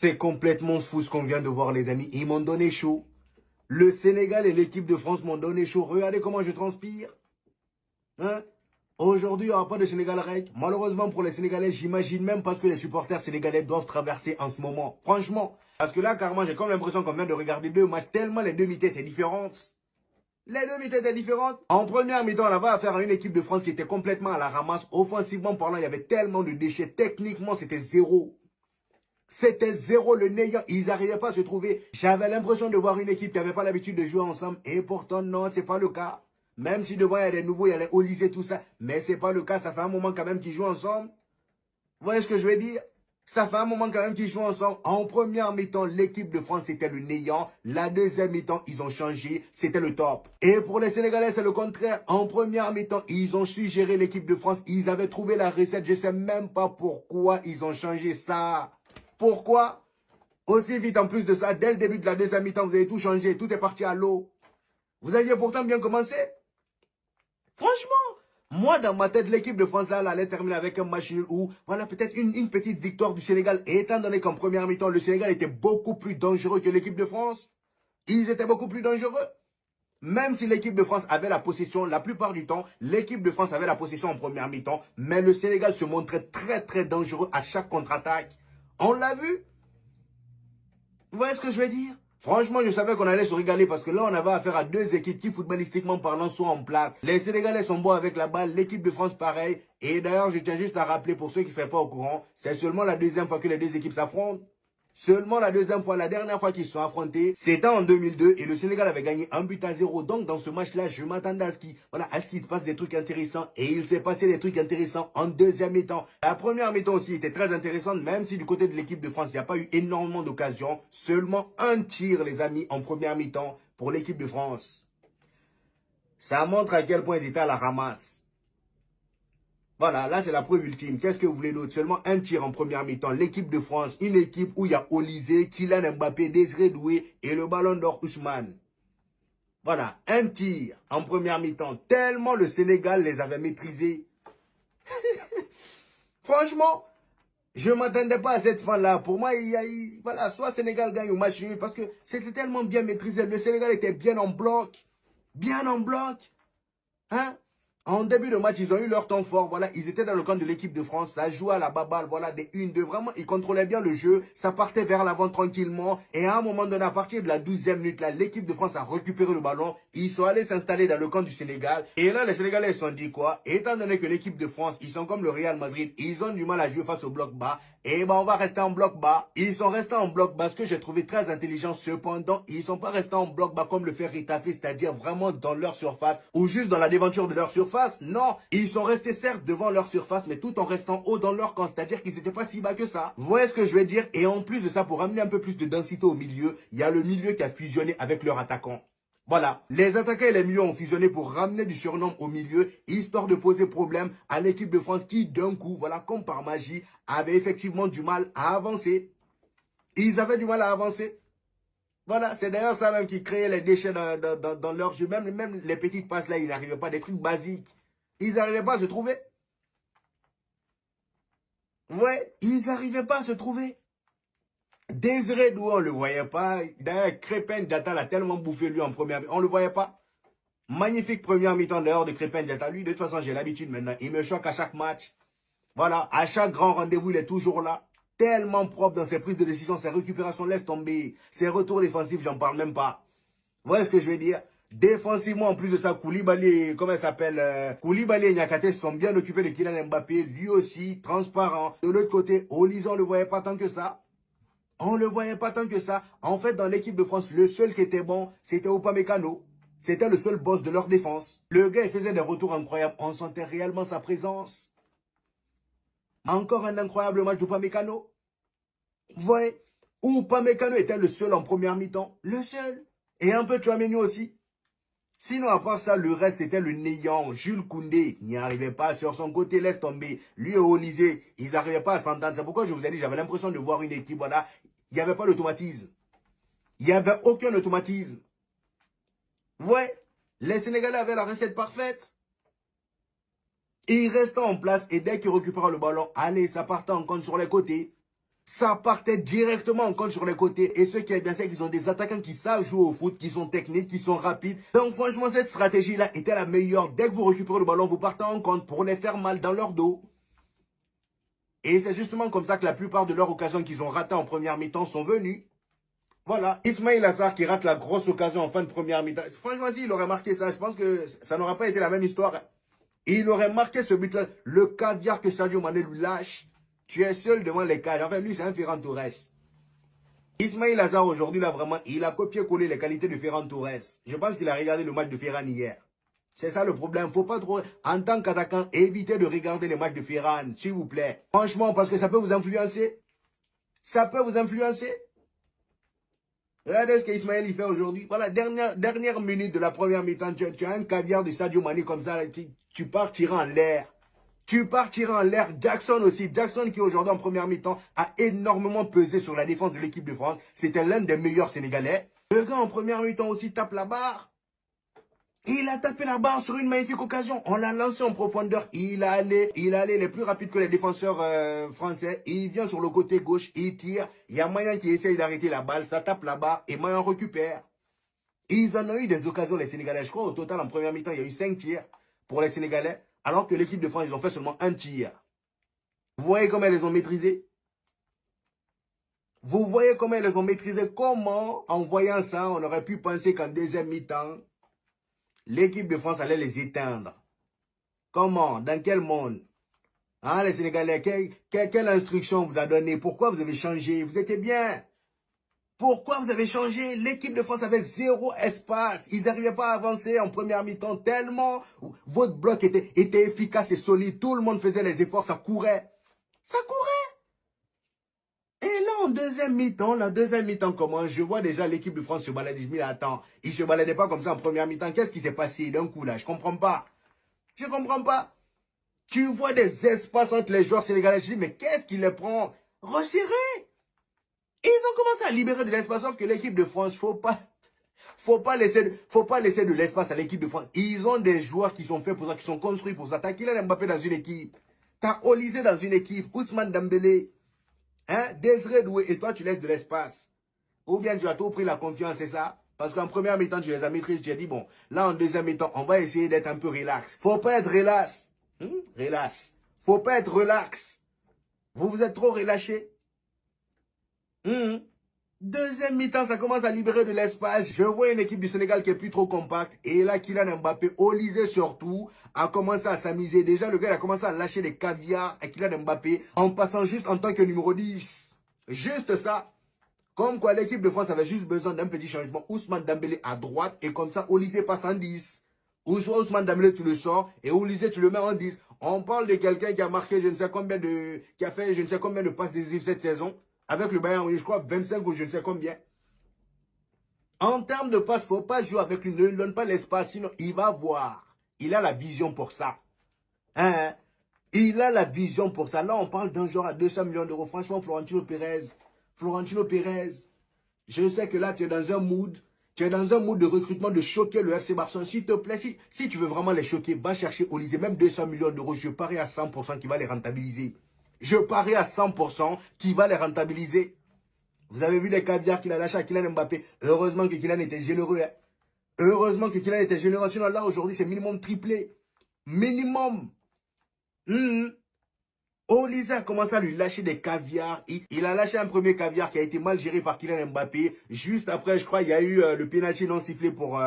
C'est complètement fou ce qu'on vient de voir, les amis. Ils m'ont donné chaud. Le Sénégal et l'équipe de France m'ont donné chaud. Regardez comment je transpire. Hein? Aujourd'hui, il n'y aura pas de Sénégal rec. Malheureusement pour les Sénégalais, j'imagine même pas ce que les supporters sénégalais doivent traverser en ce moment. Franchement. Parce que là, carrément, j'ai comme l'impression qu'on vient de regarder deux matchs tellement les deux mi-temps étaient différentes. Les deux mi-temps étaient différentes. En première mi-temps, on avait affaire à une équipe de France qui était complètement à la ramasse. Offensivement parlant, il y avait tellement de déchets. Techniquement, c'était zéro. C'était zéro le néant. Ils n'arrivaient pas à se trouver. J'avais l'impression de voir une équipe qui n'avait pas l'habitude de jouer ensemble. Et pourtant, non, c'est pas le cas. Même si devant, il y a des nouveaux, il y a les Olysée, tout ça. Mais c'est pas le cas. Ça fait un moment quand même qu'ils jouent ensemble. Vous voyez ce que je veux dire? Ça fait un moment quand même qu'ils jouent ensemble. En première mi-temps, l'équipe de France, c'était le néant. La deuxième mi-temps, ils ont changé. C'était le top. Et pour les Sénégalais, c'est le contraire. En première mi-temps, ils ont su gérer l'équipe de France. Ils avaient trouvé la recette. Je sais même pas pourquoi ils ont changé ça. Pourquoi? Aussi vite en plus de ça, dès le début de la deuxième mi-temps, vous avez tout changé. Tout est parti à l'eau. Vous aviez pourtant bien commencé. Franchement, moi, dans ma tête, l'équipe de France, là, elle allait terminer avec un match nul ou, voilà, peut-être une petite victoire du Sénégal. Et étant donné qu'en première mi-temps, le Sénégal était beaucoup plus dangereux que l'équipe de France. Ils étaient beaucoup plus dangereux. Même si l'équipe de France avait la possession, la plupart du temps, l'équipe de France avait la possession en première mi-temps. Mais le Sénégal se montrait très, très dangereux à chaque contre-attaque. On l'a vu. Vous voyez ce que je veux dire? Franchement, je savais qu'on allait se régaler parce que là, on avait affaire à deux équipes qui, footballistiquement parlant, sont en place. Les Sénégalais sont bons avec la balle, l'équipe de France, pareil. Et d'ailleurs, je tiens juste à rappeler pour ceux qui ne seraient pas au courant, c'est seulement la deuxième fois que les deux équipes s'affrontent. Seulement la deuxième fois, la dernière fois qu'ils se sont affrontés, c'était en 2002 et le Sénégal avait gagné 1-0. Donc dans ce match-là, je m'attendais à ce qu'il se passe des trucs intéressants. Et il s'est passé des trucs intéressants en deuxième mi-temps. La première mi-temps aussi était très intéressante, même si du côté de l'équipe de France, il n'y a pas eu énormément d'occasions. Seulement un tir, les amis, en première mi-temps pour l'équipe de France. Ça montre à quel point ils étaient à la ramasse. Voilà, là c'est la preuve ultime. Qu'est-ce que vous voulez d'autre? Seulement un tir en première mi-temps. L'équipe de France, une équipe où il y a Olysée, Kylian Mbappé, Désiré Doué et le ballon d'or Ousmane. Voilà, un tir en première mi-temps. Tellement le Sénégal les avait maîtrisés. Franchement, je ne m'attendais pas à cette fin-là. Pour moi, voilà, soit Sénégal gagne ou match nul parce que c'était tellement bien maîtrisé. Le Sénégal était bien en bloc. Bien en bloc. Hein? En début de match, ils ont eu leur temps fort. Voilà, ils étaient dans le camp de l'équipe de France. Ça jouait à la baballe. Voilà, des 1-2. Vraiment, ils contrôlaient bien le jeu. Ça partait vers l'avant tranquillement. Et à un moment donné, à partir de la 12e minute, là, l'équipe de France a récupéré le ballon. Ils sont allés s'installer dans le camp du Sénégal. Et là, les Sénégalais, ils se sont dit quoi? Étant donné que l'équipe de France, ils sont comme le Real Madrid. Ils ont du mal à jouer face au bloc bas. Et ben, on va rester en bloc bas. Ils sont restés en bloc bas, ce que j'ai trouvé très intelligent. Cependant, ils sont pas restés en bloc bas comme le fait Ritafi, c'est-à-dire vraiment dans leur surface ou juste dans la déventure de leur surface. Non, ils sont restés certes devant leur surface, mais tout en restant haut dans leur camp, c'est-à-dire qu'ils n'étaient pas si bas que ça. Vous voyez ce que je veux dire? Et en plus de ça, pour amener un peu plus de densité au milieu, il y a le milieu qui a fusionné avec leur attaquant. Voilà, les attaquants et les milieux ont fusionné pour ramener du surnombre au milieu, histoire de poser problème à l'équipe de France qui, d'un coup, voilà, comme par magie, avait effectivement du mal à avancer. Ils avaient du mal à avancer. Voilà, c'est d'ailleurs ça même qui créait les déchets dans leur jeu. Même les petites passes là, ils n'arrivaient pas, des trucs basiques. Ils n'arrivaient pas à se trouver. Ouais, ils n'arrivaient pas à se trouver. Désiré Doué, on ne le voyait pas. D'ailleurs, Crépin Diatta l'a tellement bouffé lui en première mi-temps. On ne le voyait pas. Magnifique première mi-temps d'ailleurs de Crépin Diatta. Lui, de toute façon, j'ai l'habitude maintenant. Il me choque à chaque match. Voilà, à chaque grand rendez-vous, il est toujours là. Tellement propre dans ses prises de décision, ses récupérations, laisse tomber. Ses retours défensifs, j'en parle même pas. Vous voyez ce que je veux dire? Défensivement, en plus de ça, Koulibaly, comment il s'appelle, Koulibaly et Niakate sont bien occupés de Kylian Mbappé. Lui aussi, transparent. De l'autre côté, Olysée, on ne le voyait pas tant que ça. On ne le voyait pas tant que ça. En fait, dans l'équipe de France, le seul qui était bon, c'était Upamecano. C'était le seul boss de leur défense. Le gars, il faisait des retours incroyables. On sentait réellement sa présence. Encore un incroyable match d'Upamecano. Vous voyez, Upamecano était le seul en première mi-temps. Le seul. Et un peu Tchouaméni aussi. Sinon, à part ça, le reste, c'était le néant. Jules Koundé n'y arrivait pas sur son côté, laisse tomber. Lui et Olysée, ils n'arrivaient pas à s'entendre. C'est pourquoi je vous ai dit, j'avais l'impression de voir une équipe, voilà. Il n'y avait pas d'automatisme. Il n'y avait aucun automatisme. Ouais, les Sénégalais avaient la recette parfaite. Et ils restaient en place et dès qu'ils récupéraient le ballon, allez, ça partait en compte sur les côtés. Ça partait directement en compte sur les côtés. Et ce qui est bien, c'est qu'ils ont des attaquants qui savent jouer au foot, qui sont techniques, qui sont rapides. Donc franchement, cette stratégie-là était la meilleure. Dès que vous récupérez le ballon, vous partez en compte pour les faire mal dans leur dos. Et c'est justement comme ça que la plupart de leurs occasions qu'ils ont ratées en première mi-temps sont venues. Voilà. Ismail Assar qui rate la grosse occasion en fin de première mi-temps. Franchement, s'il aurait marqué ça, je pense que ça n'aurait pas été la même histoire. Il aurait marqué ce but-là. Le caviar que Sadio Mané lui lâche. Tu es seul devant les cages. Enfin, lui, c'est un Ferran Torres. Ismail Assar, aujourd'hui, là, vraiment, il a copié-collé les qualités de Ferran Torres. Je pense qu'il a regardé le match de Ferran hier. C'est ça le problème. Faut pas trop, en tant qu'attaquant, éviter de regarder les matchs de Ferran, s'il vous plaît. Franchement, parce que ça peut vous influencer. Ça peut vous influencer. Regardez ce qu'Ismaël il fait aujourd'hui. Voilà, dernière minute de la première mi-temps, tu as un caviar de Sadio Mané comme ça, tu pars tirer en l'air. Tu pars tirer en l'air. Jackson aussi. Jackson qui aujourd'hui en première mi-temps a énormément pesé sur la défense de l'équipe de France. C'était l'un des meilleurs Sénégalais. Le gars en première mi-temps aussi tape la barre. Il a tapé la barre sur une magnifique occasion. On l'a lancé en profondeur. Il a allé les plus rapides que les défenseurs français. Il vient sur le côté gauche. Il tire. Il y a Mayan qui essaye d'arrêter la balle. Ça tape la barre et Mayan récupère. Ils en ont eu des occasions, les Sénégalais. Je crois au total, en première mi-temps, il y a eu 5 tirs pour les Sénégalais. Alors que l'équipe de France, ils ont fait seulement un tir. Vous voyez comment ils les ont maîtrisés? Vous voyez comment ils les ont maîtrisés? Comment, en voyant ça, on aurait pu penser qu'en deuxième mi-temps, l'équipe de France allait les éteindre? Comment? Dans quel monde? Hein, les Sénégalais, quelle instruction vous a donné? Pourquoi vous avez changé? Vous étiez bien. Pourquoi vous avez changé? L'équipe de France avait zéro espace. Ils n'arrivaient pas à avancer en première mi-temps tellement votre bloc était efficace et solide. Tout le monde faisait les efforts, ça courait. Ça courait. Et là, en deuxième mi-temps, la deuxième mi-temps commence. Je vois déjà l'équipe de France se balader. Je me dis, attends, ils ne se baladaient pas comme ça en première mi-temps. Qu'est-ce qui s'est passé d'un coup là? Je ne comprends pas. Je ne comprends pas. Tu vois des espaces entre les joueurs sénégalais. Je dis, mais qu'est-ce qui les prend? Resserrer. Et ils ont commencé à libérer de l'espace, sauf que l'équipe de France, faut pas laisser de l'espace à l'équipe de France. Ils ont des joueurs qui sont faits pour ça, qui sont construits pour ça. T'as Kylian Mbappé dans une équipe. T'as Olysée dans une équipe. Ousmane Dembélé. Hein? Désiré Doué. Et toi, tu laisses de l'espace. Ou bien tu as tout pris la confiance, c'est ça? Parce qu'en première mi-temps, tu les as maîtrisés. Tu as dit, bon, là, en deuxième mi-temps, on va essayer d'être un peu relax. Faut pas être relax. Relax. Faut pas être relax. Vous êtes trop relâchés. Deuxième mi-temps, ça commence à libérer de l'espace. Je vois une équipe du Sénégal qui est plus trop compacte. Et là, Kylian Mbappé, Olysée surtout, a commencé à s'amuser. Déjà, le gars il a commencé à lâcher des caviars à Kylian Mbappé en passant juste en tant que numéro 10. Juste ça. Comme quoi, l'équipe de France avait juste besoin d'un petit changement. Ousmane Dembélé à droite et comme ça, Olysée passe en 10. Ou soit Ousmane Dembélé, tu le sors et Olysée, tu le mets en 10. On parle de quelqu'un qui a marqué qui a fait je ne sais combien de passes décisives cette saison. Avec le Bayern, je crois 25 ou je ne sais combien. En termes de passe, il ne faut pas jouer avec lui. Ne lui donne pas l'espace, sinon il va voir. Il a la vision pour ça. Hein? Il a la vision pour ça. Là, on parle d'un joueur à 200 millions d'euros. Franchement, Florentino Pérez, je sais que là, tu es dans un mood. Tu es dans un mood de recrutement, de choquer le FC Barcelone. S'il te plaît, si tu veux vraiment les choquer, va chercher Olysée. Même 200 millions d'euros, je parie à 100% qu'il va les rentabiliser. Je parie à 100% qu'il va les rentabiliser. Vous avez vu les caviars qu'il a lâchés à Kylian Mbappé. Heureusement que Kylian était généreux. Hein. Heureusement que Kylian était généreux. Sinon là, aujourd'hui, c'est minimum triplé. Minimum. Olysée a commencé à lui lâcher des caviars. Il a lâché un premier caviar qui a été mal géré par Kylian Mbappé. Juste après, je crois, il y a eu le pénalty non sifflé pour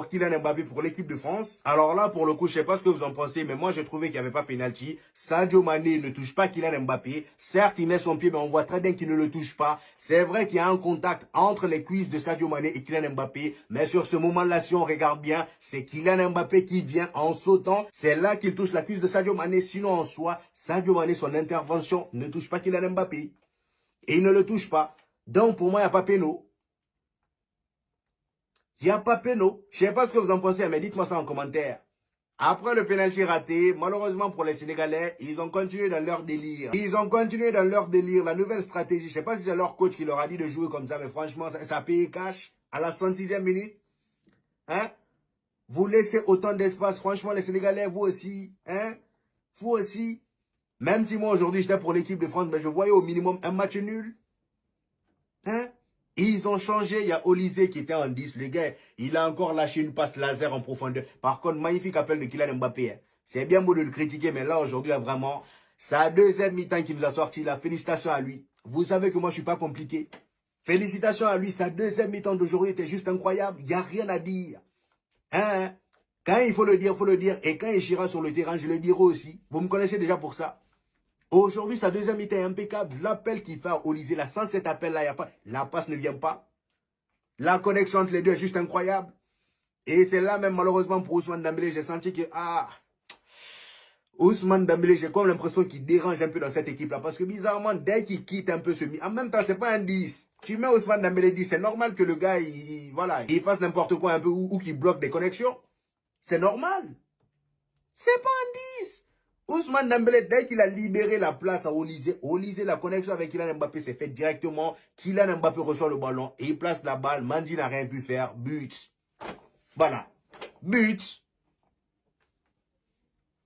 Kylian Mbappé pour l'équipe de France. Alors là, pour le coup, je sais pas ce que vous en pensez, mais moi, j'ai trouvé qu'il n'y avait pas pénalty. Sadio Mané ne touche pas Kylian Mbappé. Certes, il met son pied, mais on voit très bien qu'il ne le touche pas. C'est vrai qu'il y a un contact entre les cuisses de Sadio Mané et Kylian Mbappé. Mais sur ce moment-là, si on regarde bien, c'est Kylian Mbappé qui vient en sautant. C'est là qu'il touche la cuisse de Sadio Mané. Sinon, en soi, Sadio Mané, son intervention ne touche pas Kylian Mbappé. Et il ne le touche pas. Donc, pour moi, il n'y a pas péno. Il n'y a pas péno. Je ne sais pas ce que vous en pensez, mais dites-moi ça en commentaire. Après le pénalty raté, malheureusement pour les Sénégalais, ils ont continué dans leur délire. La nouvelle stratégie, je ne sais pas si c'est leur coach qui leur a dit de jouer comme ça, mais franchement, ça a payé cash à la 106e minute. Hein? Vous laissez autant d'espace. Franchement, les Sénégalais, vous aussi. Hein? Vous aussi. Même si moi, aujourd'hui, j'étais pour l'équipe de France, mais je voyais au minimum un match nul. Ils ont changé, il y a Olysée qui était en 10. Le gars, il a encore lâché une passe laser en profondeur. Par contre, magnifique appel de Kylian Mbappé. Hein. C'est bien beau de le critiquer, mais là, aujourd'hui, là, vraiment, sa deuxième mi-temps qui nous a sorti, là, félicitations à lui. Vous savez que moi, je suis pas compliqué. Félicitations à lui, sa deuxième mi-temps d'aujourd'hui était juste incroyable. Il n'y a rien à dire. Hein? Quand il faut le dire, il faut le dire. Et quand il ira sur le terrain, je le dirai aussi. Vous me connaissez déjà pour ça. Aujourd'hui, sa deuxième mi-temps est impeccable. L'appel qu'il fait à Olysée, là, sans cet appel-là, il n'y a pas. La passe ne vient pas. La connexion entre les deux est juste incroyable. Et c'est là même, malheureusement, pour Ousmane Dembélé, j'ai senti que, Ousmane Dembélé, j'ai comme l'impression qu'il dérange un peu dans cette équipe-là. Parce que bizarrement, dès qu'il quitte un peu en même temps, c'est pas un 10. Tu mets Ousmane Dembélé 10, c'est normal que le gars, voilà, il fasse n'importe quoi un peu ou qu'il bloque des connexions. C'est normal. C'est pas un 10. Ousmane Dembélé, dès qu'il a libéré la place à Olysée, la connexion avec Kylian Mbappé s'est faite directement. Kylian Mbappé reçoit le ballon et il place la balle. Mendy n'a rien pu faire. But. Voilà. But.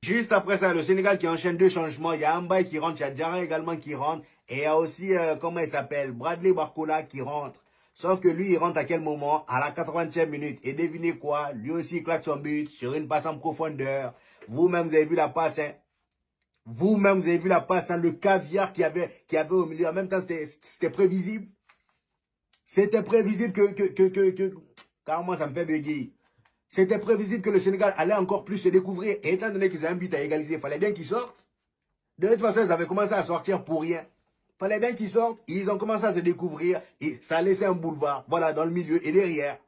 Juste après ça, le Sénégal qui enchaîne deux changements. Il y a Mbaye qui rentre, il y a Diarra également qui rentre. Et il y a aussi, comment il s'appelle, Bradley Barcola qui rentre. Sauf que lui, il rentre à quel moment? À la 80e minute. Et devinez quoi? Lui aussi, il claque son but sur une passe en profondeur. Vous-même, vous avez vu la passe, hein? Vous-même, vous avez vu la passe, hein? Le caviar qu'il y avait au milieu. En même temps, c'était prévisible. C'était prévisible Carrément, ça me fait bugger. C'était prévisible que le Sénégal allait encore plus se découvrir. Et étant donné qu'ils ont un but à égaliser, il fallait bien qu'ils sortent. De toute façon, ils avaient commencé à sortir pour rien. Il fallait bien qu'ils sortent. Ils ont commencé à se découvrir. Et ça a laissé un boulevard. Voilà, dans le milieu et derrière.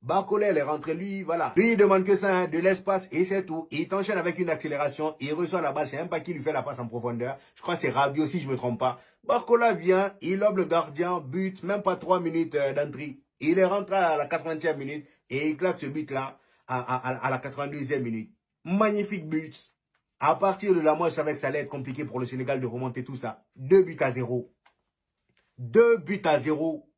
Barcola, elle est rentrée, lui, voilà. Lui, il demande que ça, hein, de l'espace, et c'est tout. Il t'enchaîne avec une accélération. Il reçoit la balle. C'est même pas qui lui fait la passe en profondeur. Je crois que c'est Rabiot, si je me trompe pas. Barcola vient, il lobe le gardien, but, même pas 3 minutes d'entrée. Il est rentré à la 80e minute et il claque ce but-là à la 82e minute. Magnifique but. À partir de là, moi, je savais que ça allait être compliqué pour le Sénégal de remonter tout ça. 2 buts à 0. 2 buts à 0.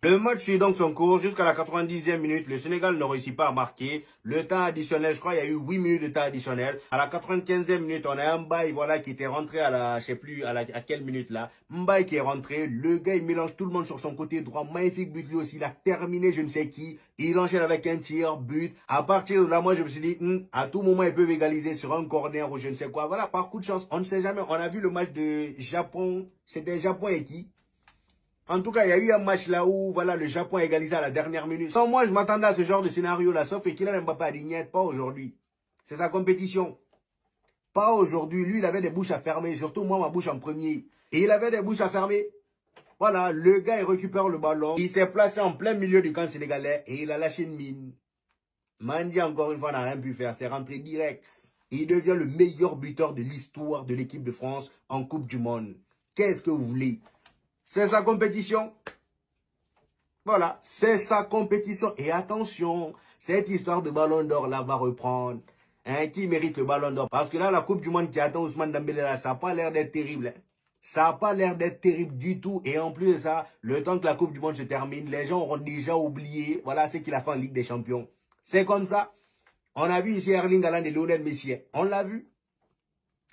Le match suit donc son cours jusqu'à la 90e minute. Le Sénégal ne réussit pas à marquer. Le temps additionnel, je crois, il y a eu 8 minutes de temps additionnel. À la 95e minute, on a Mbaye, voilà, qui était rentré à la, je sais plus, à quelle minute là. Mbaye qui est rentré. Le gars, il mélange tout le monde sur son côté droit. Magnifique but lui aussi. Il a terminé je ne sais qui. Il enchaîne avec un tir, but. À partir de là, moi, je me suis dit, à tout moment, ils peuvent égaliser sur un corner ou je ne sais quoi. Voilà, par coup de chance. On ne sait jamais. On a vu le match de Japon. C'était Japon et qui? En tout cas, il y a eu un match là où voilà, le Japon a égalisé à la dernière minute. Sans moi, je m'attendais à ce genre de scénario-là, sauf que Kylian Mbappé a dit niet, pas aujourd'hui. C'est sa compétition. Pas aujourd'hui. Lui, il avait des bouches à fermer, surtout moi, ma bouche en premier. Et il avait des bouches à fermer. Voilà, le gars, il récupère le ballon. Il s'est placé en plein milieu du camp sénégalais et il a lâché une mine. Mendy, encore une fois, n'a rien pu faire. C'est rentré direct. Il devient le meilleur buteur de l'histoire de l'équipe de France en Coupe du Monde. Qu'est-ce que vous voulez? C'est sa compétition. Voilà, c'est sa compétition. Et attention, cette histoire de ballon d'or là va reprendre. Hein, qui mérite le ballon d'or? Parce que là, la Coupe du Monde qui attend Ousmane Dembélé, là, ça n'a pas l'air d'être terrible. Hein. Ça n'a pas l'air d'être terrible du tout. Et en plus de ça, le temps que la Coupe du Monde se termine, les gens auront déjà oublié, voilà, ce qu'il a fait en Ligue des Champions. C'est comme ça. On a vu ici Erling Haaland et Lionel Messi. On l'a vu.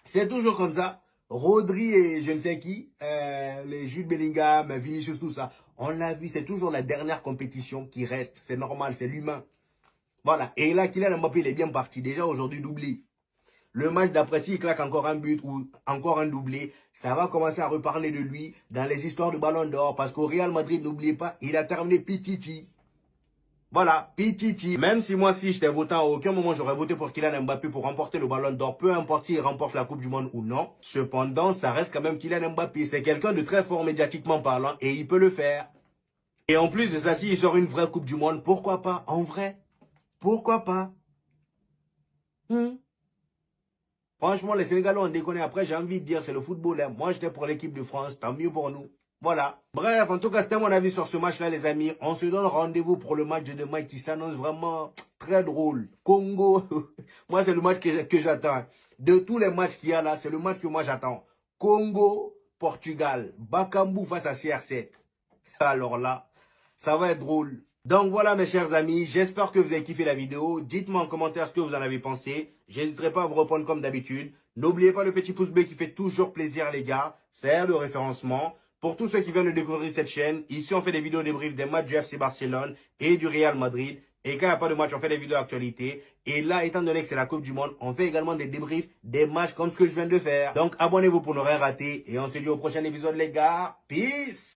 C'est toujours comme ça. Rodri et je ne sais qui, les Jude Bellingham, Vinicius, tout ça. On l'a vu, c'est toujours la dernière compétition qui reste. C'est normal, c'est l'humain. Voilà. Et là, Kylian Mbappé, il est bien parti. Déjà aujourd'hui, doublé. Le match d'après, s'il claque encore un but ou encore un doublé, ça va commencer à reparler de lui dans les histoires de ballon d'or. Parce qu'au Real Madrid, n'oubliez pas, il a terminé Pititi. Voilà, Pititi. Même si moi, si j'étais votant, à aucun moment, j'aurais voté pour Kylian Mbappé pour remporter le ballon d'or. Peu importe s'il remporte la Coupe du Monde ou non. Cependant, ça reste quand même Kylian Mbappé. C'est quelqu'un de très fort médiatiquement parlant et il peut le faire. Et en plus de ça, s'il sort une vraie Coupe du Monde, pourquoi pas? En vrai, pourquoi pas? Franchement, les Sénégalais ont déconné. Après, j'ai envie de dire, c'est le football. Hein. Moi, j'étais pour l'équipe de France. Tant mieux pour nous. Voilà. Bref, en tout cas, c'était mon avis sur ce match-là, les amis. On se donne rendez-vous pour le match de demain qui s'annonce vraiment très drôle. Congo. Moi, c'est le match que j'attends. De tous les matchs qu'il y a là, c'est le match que moi j'attends. Congo, Portugal. Bakambu face à CR7. Alors là, ça va être drôle. Donc voilà mes chers amis, j'espère que vous avez kiffé la vidéo. Dites-moi en commentaire ce que vous en avez pensé. J'hésiterai pas à vous répondre comme d'habitude. N'oubliez pas le petit pouce bleu qui fait toujours plaisir les gars. C'est le référencement. Pour tous ceux qui viennent de découvrir cette chaîne, ici on fait des vidéos débriefs des matchs du FC Barcelone et du Real Madrid. Et quand il n'y a pas de match, on fait des vidéos d'actualité. Et là, étant donné que c'est la Coupe du Monde, on fait également des débriefs des matchs comme ce que je viens de faire. Donc abonnez-vous pour ne rien rater. Et on se dit au prochain épisode les gars. Peace!